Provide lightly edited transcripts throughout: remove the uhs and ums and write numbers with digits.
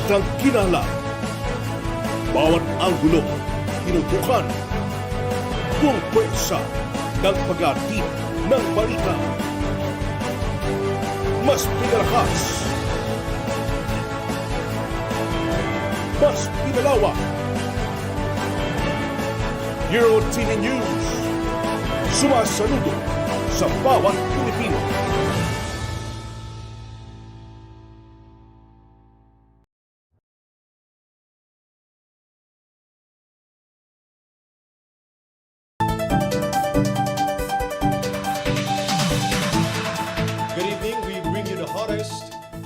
balitang kinala. Bawat anggulo, tinutukan. Buong pwersa ng pag-aatid ng balita. Mas pinalakas. Mas pinalawak. Eurotv News. Sumasaludo sa bawat Pilipino.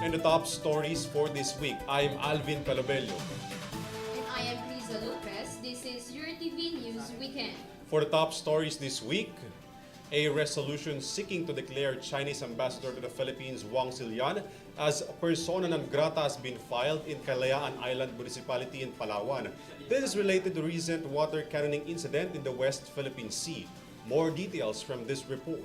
And the top stories for this week. I am ALVIN PELOBELLO. And I am KRIZZA LOPEZ. This is Eurotv News Weekend. For the top stories this week, a resolution seeking to declare Chinese ambassador to the Philippines, Wang Xilian, as persona non grata has been filed in Kalayaan Island Municipality in Palawan. This is related to recent water cannoning incident in the West Philippine Sea. More details from this report.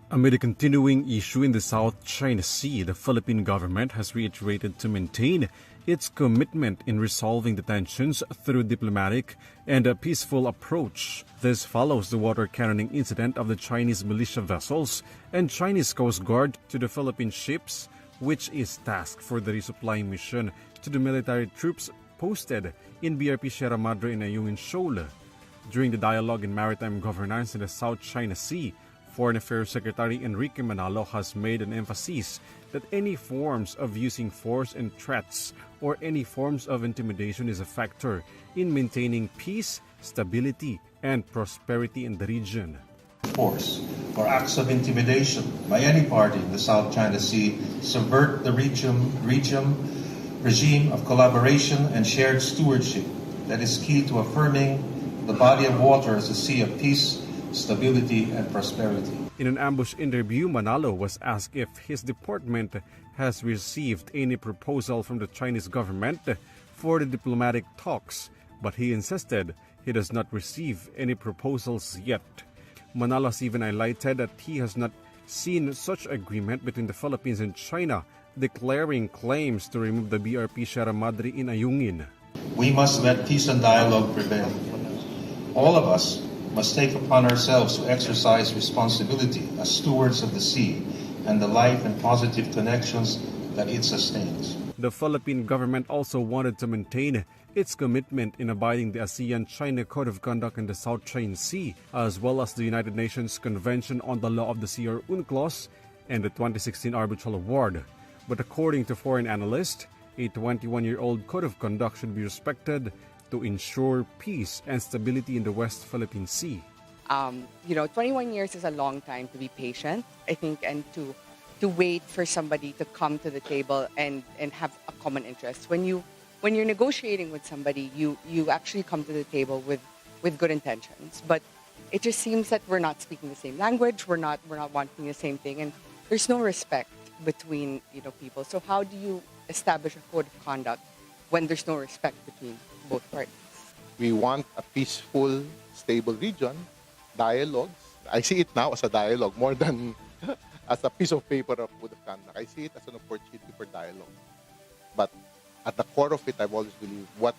Amid a continuing issue in the South China Sea, the Philippine government has reiterated to maintain its commitment in resolving the tensions through diplomatic and a peaceful approach. This follows the water cannoning incident of the Chinese militia vessels and Chinese Coast Guard to the Philippine ships, which is tasked for the resupply mission to the military troops posted in BRP Sierra Madre in Ayungin Shoal. During the dialogue in maritime governance in the South China Sea, Foreign Affairs Secretary Enrique Manalo has made an emphasis that any forms of using force and threats or any forms of intimidation is a factor in maintaining peace, stability, and prosperity in the region. Force or acts of intimidation by any party in the South China Sea subvert the regime of collaboration and shared stewardship that is key to affirming the body of water as a sea of peace, stability, and prosperity. In an ambush interview, Manalo was asked if his department has received any proposal from the Chinese government for the diplomatic talks, but he insisted he does not receive any proposals yet. Manalo has even highlighted that he has not seen such agreement between the Philippines and China, declaring claims to remove the BRP Sierra Madre in Ayungin. We must let peace and dialogue prevail. All of us must take upon ourselves to exercise responsibility as stewards of the sea and the life and positive connections that it sustains. The Philippine government also wanted to maintain its commitment in abiding the ASEAN-China Code of Conduct in the South China Sea, as well as the United Nations Convention on the Law of the Sea or UNCLOS and the 2016 Arbitral Award. But according to foreign analysts, a 21-year-old code of conduct should be respected to ensure peace and stability in the West Philippine Sea. 21 years is a long time to be patient, I think, and to wait for somebody to come to the table and have a common interest. When you're negotiating with somebody, you actually come to the table with good intentions. But it just seems that we're not speaking the same language, we're not wanting the same thing, and there's no respect between people. So how do you establish a code of conduct when there's no respect between both parties? We want a peaceful, stable region, dialogues. I see it now as a dialogue more than as a piece of paper of code of conduct. I see it as an opportunity for dialogue. But at the core of it, I've always believed what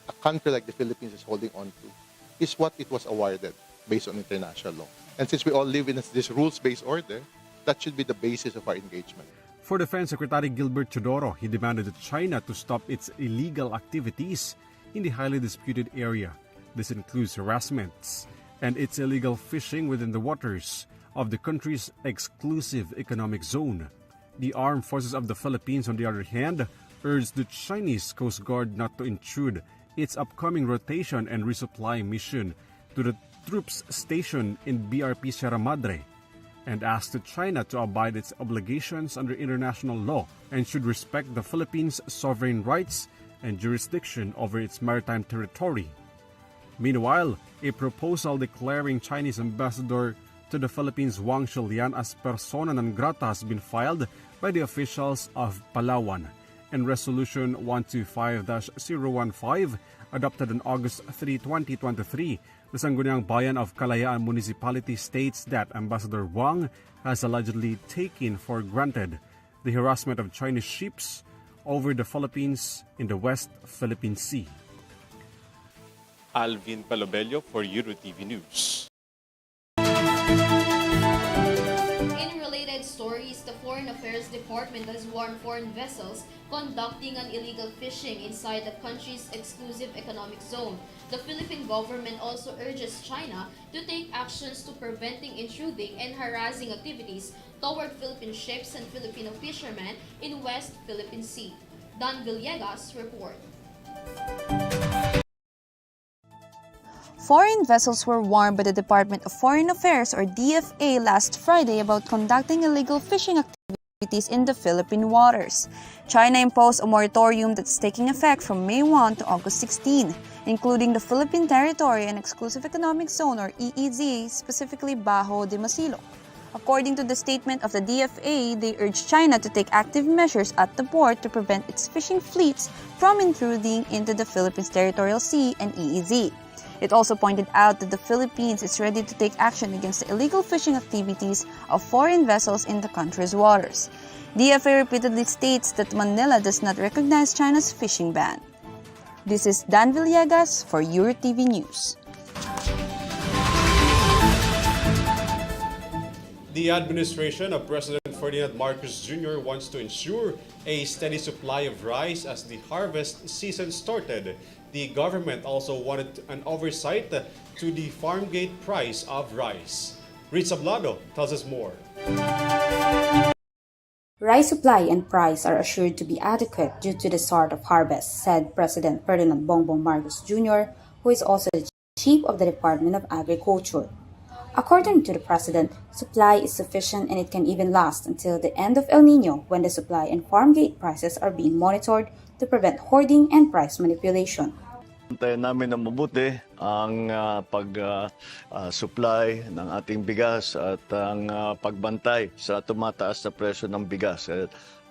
a country like the Philippines is holding on to is what it was awarded based on international law. And since we all live in this rules-based order, that should be the basis of our engagement. For Defense Secretary Gilbert Teodoro, he demanded that China to stop its illegal activities in the highly disputed area. This includes harassments and its illegal fishing within the waters of the country's exclusive economic zone. The Armed Forces of the Philippines, on the other hand, urged the Chinese Coast Guard not to intrude its upcoming rotation and resupply mission to the troops stationed in BRP Sierra Madre, and asked China to abide its obligations under international law and should respect the Philippines' sovereign rights and jurisdiction over its maritime territory. Meanwhile, a proposal declaring Chinese ambassador to the Philippines Wang Xilian as persona non grata has been filed by the officials of Palawan. and Resolution 125-015 adopted on August 3, 2023. The Sangguniang Bayan of Kalayaan Municipality states that Ambassador Wang has allegedly taken for granted the harassment of Chinese ships over the Philippines in the West Philippine Sea. ALVIN PELOBELLO for Eurotv News. In related stories, the Foreign Affairs Department has warned foreign vessels conducting an illegal fishing inside the country's exclusive economic zone. The Philippine government also urges China to take actions to preventing intruding and harassing activities toward Philippine ships and Filipino fishermen in West Philippine Sea. Dan Villegas report. Foreign vessels were warned by the Department of Foreign Affairs or DFA last Friday about conducting illegal fishing activities in the Philippine waters. China imposed a moratorium that's taking effect from May 1 to August 16, including the Philippine Territory and Exclusive Economic Zone or EEZ, specifically Bajo de Masilog. According to the statement of the DFA, they urged China to take active measures at the port to prevent its fishing fleets from intruding into the Philippines Territorial Sea and EEZ. It also pointed out that the Philippines is ready to take action against the illegal fishing activities of foreign vessels in the country's waters. DFA repeatedly states that Manila does not recognize China's fishing ban. This is Dan Villegas for Eurotv News. The administration of President Ferdinand Marcos Jr. wants to ensure a steady supply of rice as the harvest season started. The government also wanted an oversight to the farm gate price of rice. KRIZZA tells us more. Rice supply and price are assured to be adequate due to the start of harvest, said President Ferdinand Bongbong Marcos Jr., who is also the Chief of the Department of Agriculture. According to the President, supply is sufficient and it can even last until the end of El Nino when the supply and farm gate prices are being monitored to prevent hoarding and price manipulation. Bantayan namin na mabuti ang pag-supply ng ating bigas at ang pagbantay sa tumataas na presyo ng bigas.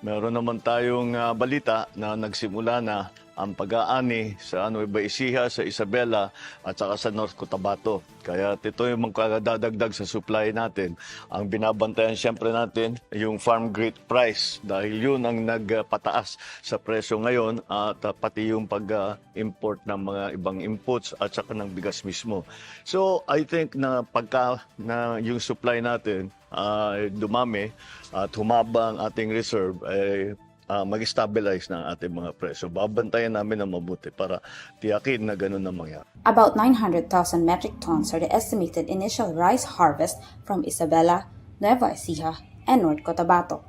Meron naman tayong balita na nagsimula na ang pag-aani sa Nueva Ecija, sa Isabela at saka sa North Cotabato. Kaya ito yung magkakadadagdag sa supply natin. Ang binabantayan siyempre natin yung farm gate price dahil yun ang nagpataas sa presyo ngayon at pati yung pag-import ng mga ibang inputs at saka ng bigas mismo. So I think na pagka na yung supply natin dumami at humaba ang ating reserve, mag-stabilize ng ating mga presyo. Babantayan namin na mabuti para tiyakin na ganun ang mangyari. About 900,000 metric tons are the estimated initial rice harvest from Isabela, Nueva Ecija, and North Cotabato.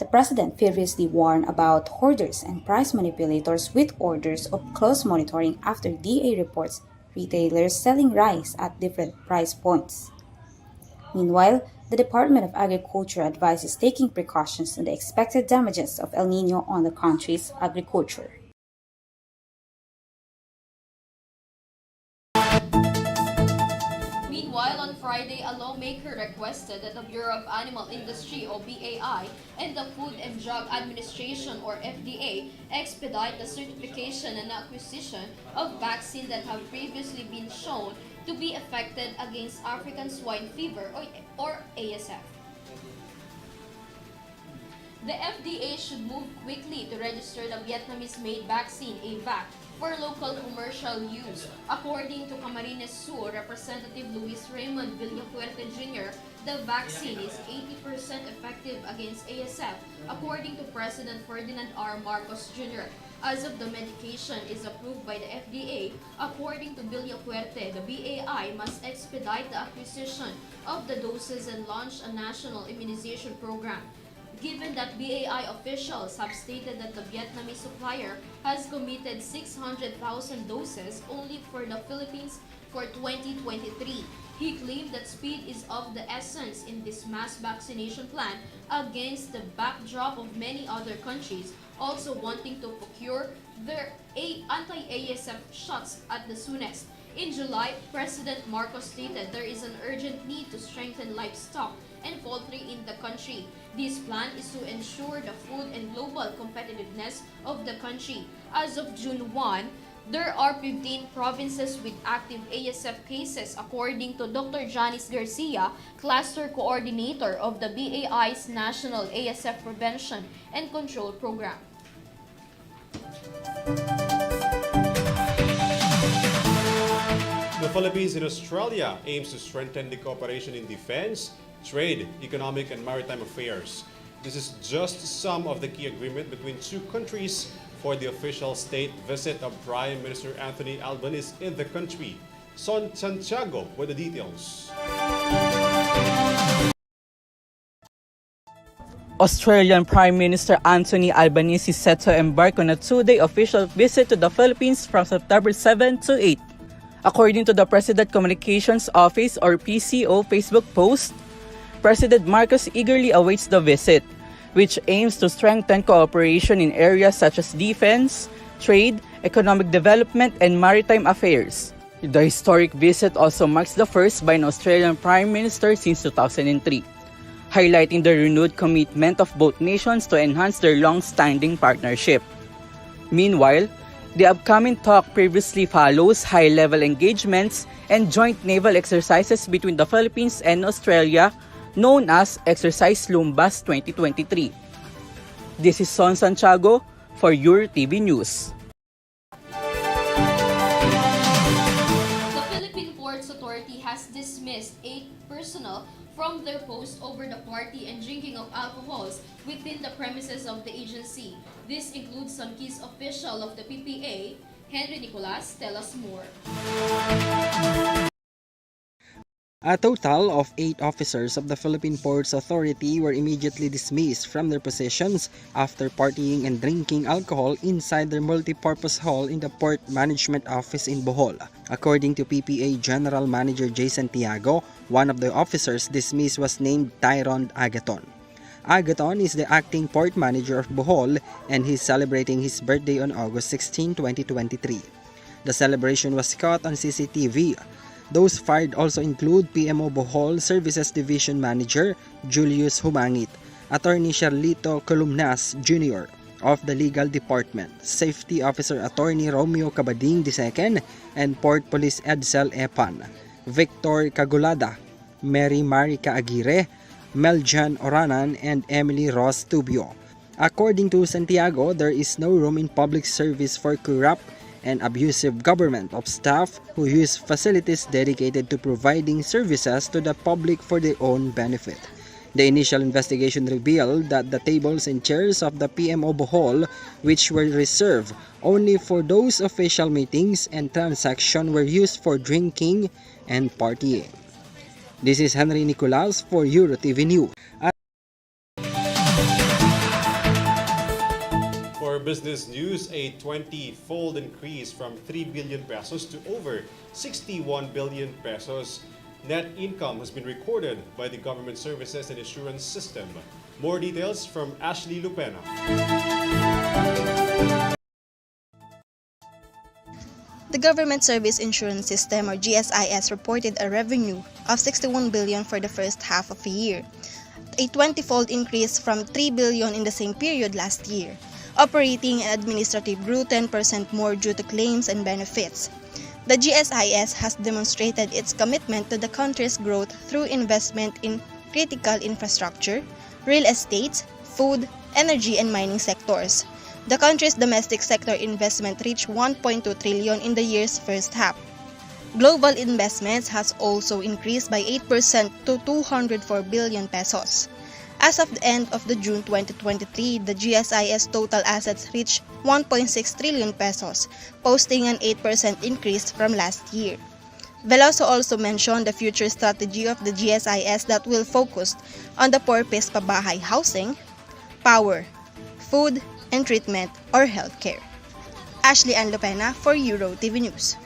The President previously warned about hoarders and price manipulators with orders of close monitoring after DA reports retailers selling rice at different price points. Meanwhile, the Department of Agriculture advises taking precautions on the expected damages of El Nino on the country's agriculture. Meanwhile, on Friday, a lawmaker requested that the Bureau of Animal Industry or BAI and the Food and Drug Administration or FDA expedite the certification and acquisition of vaccines that have previously been shown to be effective against African swine fever or ASF. The FDA should move quickly to register the Vietnamese-made vaccine AVAC for local commercial use. According to Camarines Sur Representative Luis Raymond Villafuerte Jr., the vaccine is 80% effective against ASF, according to President Ferdinand R. Marcos Jr. As of the medication is approved by the FDA, according to Villafuerte, the BAI must expedite the acquisition of the doses and launch a national immunization program. Given that BAI officials have stated that the Vietnamese supplier has committed 600,000 doses only for the Philippines for 2023, he claimed that speed is of the essence in this mass vaccination plan against the backdrop of many other countries also wanting to procure their anti-ASF shots at the soonest. In July, President Marcos stated there is an urgent need to strengthen livestock and poultry in the country. This plan is to ensure the food and global competitiveness of the country. As of June 1, there are 15 provinces with active ASF cases, according to Dr. Janice Garcia, Cluster Coordinator of the BAI's National ASF Prevention and Control Program. The Philippines and Australia aims to strengthen the cooperation in defense, trade, economic, and maritime affairs. This is just some of the key agreement between two countries for the official state visit of Prime Minister Anthony Albanese in the country. Son Santiago with the details. Australian Prime Minister Anthony Albanese is set to embark on a two-day official visit to the Philippines from September 7 to 8. According to the President Communications Office or PCO Facebook post, President Marcos eagerly awaits the visit, which aims to strengthen cooperation in areas such as defense, trade, economic development, and maritime affairs. The historic visit also marks the first by an Australian Prime Minister since 2003, highlighting the renewed commitment of both nations to enhance their long-standing partnership. Meanwhile, the upcoming talk previously follows high-level engagements and joint naval exercises between the Philippines and Australia, known as Exercise Lumbas 2023. This is Son Santiago for Eurotv News. The Philippine Ports Authority has dismissed 8 personnel from their post over the party and drinking of alcohols within the premises of the agency. This includes some key official of the PPA. Henry Nicolas, tell us more. A total of 8 officers of the Philippine Ports Authority were immediately dismissed from their positions after partying and drinking alcohol inside their multi-purpose hall in the Port Management Office in Bohol. According to PPA General Manager Jason Tiago, one of the officers dismissed was named Tyrone Agaton. Agaton is the acting port manager of Bohol and he's celebrating his birthday on August 16, 2023. The celebration was caught on CCTV. Those fired also include PMO Bohol Services Division Manager Julius Humangit, Attorney Charlito Columnas Jr. of the Legal Department, Safety Officer Attorney Romeo Cabading II, and Port Police Edsel Epan, Victor Cagulada, Mary Marica Aguirre, Meljan Oranan, and Emily Ross Tubio. According to Santiago, there is no room in public service for corrupt and abusive government of staff who use facilities dedicated to providing services to the public for their own benefit. The initial investigation revealed that the tables and chairs of the PMO Bohol, which were reserved only for those official meetings and transactions, were used for drinking and partying. This is Henry Nicolas for Eurotv News. For business news, a 20-fold increase from 3 billion pesos to over 61 billion pesos. Net income has been recorded by the Government Services and Insurance System. More details from Ashley Lupena. The Government Service Insurance System, or GSIS, reported a revenue of 61 billion for the first half of the year, a 20-fold increase from 3 billion in the same period last year. Operating and administrative grew 10% more due to claims and benefits. The GSIS has demonstrated its commitment to the country's growth through investment in critical infrastructure, real estate, food, energy, and mining sectors. The country's domestic sector investment reached 1.2 trillion in the year's first half. Global investments has also increased by 8% to 204 billion pesos. As of the end of the June 2023, the GSIS total assets reached 1.6 trillion pesos, posting an 8% increase from last year. Veloso also mentioned the future strategy of the GSIS that will focus on the purpose pabahay housing, power, food, and treatment or healthcare. Ashley Ann Lopena for Eurotv News.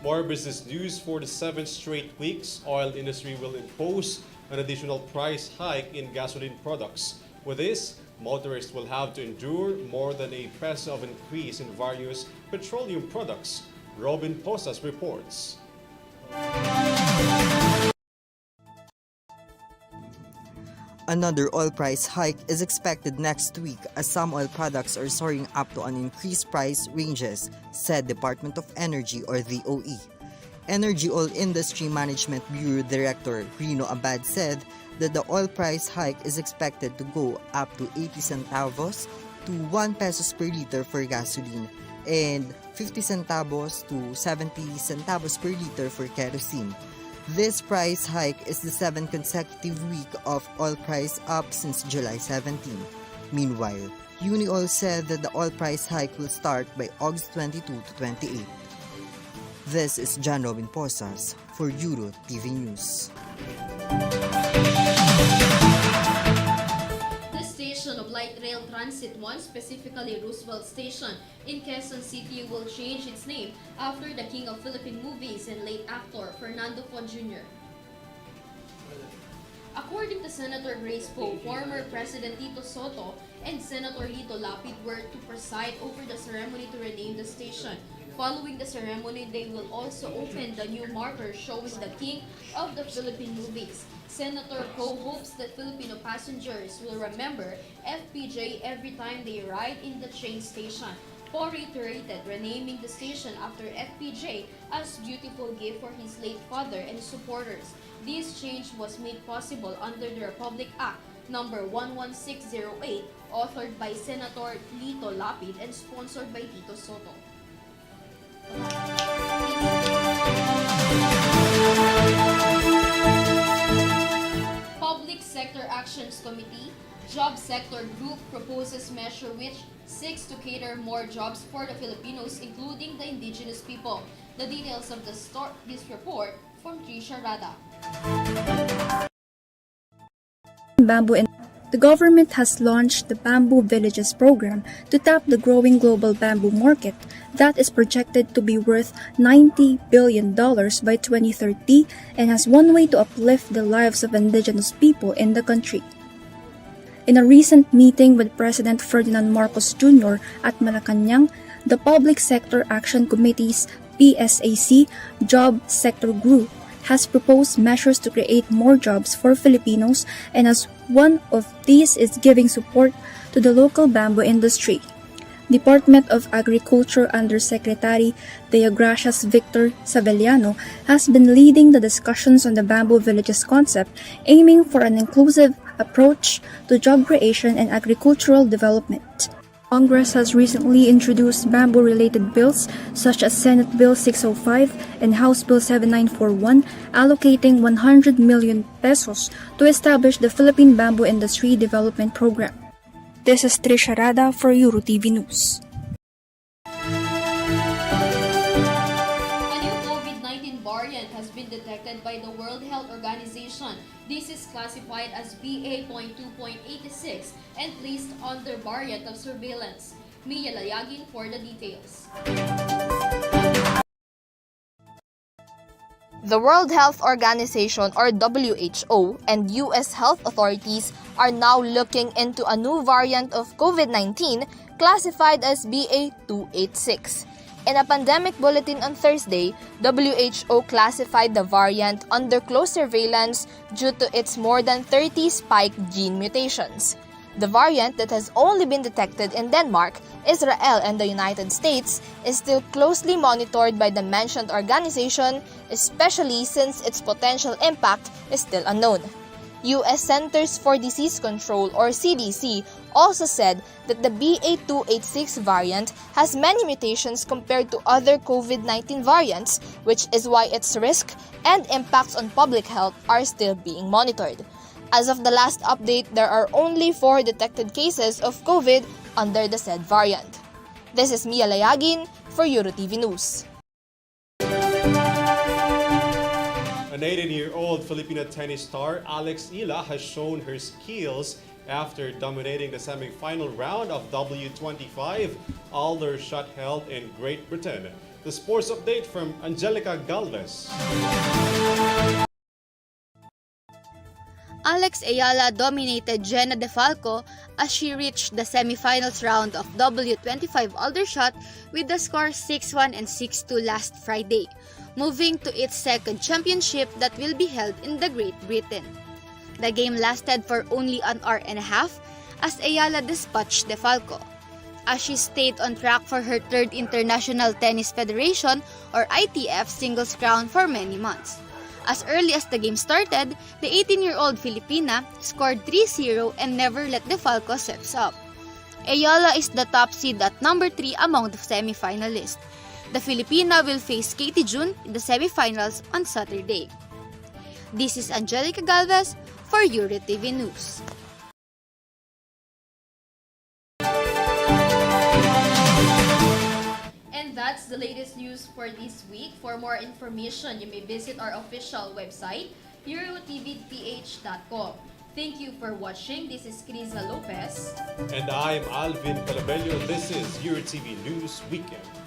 More business news. For the 7th straight weeks, oil industry will impose an additional price hike in gasoline products. With this, motorists will have to endure more than a peso of increase in various petroleum products. Robin Posas reports. Another oil price hike is expected next week as some oil products are soaring up to an increased price ranges, said Department of Energy or DOE. Energy Oil Industry Management Bureau Director Rino Abad said that the oil price hike is expected to go up to 80 centavos to 1 pesos per liter for gasoline and 50 centavos to 70 centavos per liter for kerosene. This price hike is the 7th consecutive week of oil price up since July 17. Meanwhile, Unioil said that the oil price hike will start by August 22 to 28. This is John Robin Posas for Eurotv News. The station of Light Rail Transit 1, specifically Roosevelt Station in Quezon City, will change its name after the king of Philippine movies and late actor Fernando Po Jr. According to Senator Grace Poe, former President Tito Soto and Senator Lito Lapid were to preside over the ceremony to rename the station. Following the ceremony, they will also open the new marker showing the king of the Philippine movies. Senator Poe hopes that Filipino passengers will remember FPJ every time they ride in the train station. Poe reiterated renaming the station after FPJ as dutiful gift for his late father and supporters. This change was made possible under the Republic Act No. 11608, authored by Senator Lito Lapid and sponsored by Tito Soto. Public Sector Actions Committee, Job Sector Group proposes measure which seeks to cater more jobs for the Filipinos, including the indigenous people. The details of this report from Trisha Rada. The government has launched the Bamboo Villages program to tap the growing global bamboo market that is projected to be worth $90 billion by 2030 and has one way to uplift the lives of indigenous people in the country. In a recent meeting with President Ferdinand Marcos Jr. at Malacanang, the Public Sector Action Committee's PSAC Job Sector Group has proposed measures to create more jobs for Filipinos, and as one of these is giving support to the local bamboo industry. Department of Agriculture Undersecretary Deogracias Victor Sabelliano has been leading the discussions on the Bamboo Villages concept, aiming for an inclusive approach to job creation and agricultural development. Congress has recently introduced bamboo-related bills such as Senate Bill 605 and House Bill 7941, allocating 100 million pesos to establish the Philippine Bamboo Industry Development Program. This is Trisha Rada for Eurotv News. A new COVID-19 variant has been detected by the World Health Organization. This is classified as BA.2.86 and placed under variant of surveillance. Mia Layagin for the details. The World Health Organization or WHO and US health authorities are now looking into a new variant of COVID-19 classified as BA.286. In a pandemic bulletin on Thursday, WHO classified the variant under close surveillance due to its more than 30 spike gene mutations. The variant that has only been detected in Denmark, Israel, and the United States is still closely monitored by the mentioned organization, especially since its potential impact is still unknown. U.S. Centers for Disease Control or CDC also said that the BA.286 variant has many mutations compared to other COVID-19 variants, which is why its risk and impacts on public health are still being monitored. As of the last update, there are only 4 detected cases of COVID under the said variant. This is Mia Layagin for Eurotv News. An 18-year-old Filipino tennis star, Alex Ila, has shown her skills after dominating the semi-final round of W25 Aldershot held in Great Britain. The sports update from Angelica Galvez. Alex Ayala dominated Jenna De Falco as she reached the semifinals round of W25 Aldershot with the score 6-1 and 6-2 last Friday. moving to its second championship that will be held in the Great Britain. The game lasted for only an hour and a half as Ayala dispatched De Falco, as she stayed on track for her third International Tennis Federation or ITF singles crown for many months. As early as the game started, the 18-year-old Filipina scored 3-0 and never let De Falco sets up. Ayala is the top seed at number 3 among the semi-finalists. The Filipina will face Katie June in the semi-finals on Saturday. This is Angelica Galvez for Eurotv News. And that's the latest news for this week. For more information, you may visit our official website, eurotvph.com. Thank you for watching. This is KRIZZA Lopez. And I'm ALVIN. This is Eurotv News Weekend.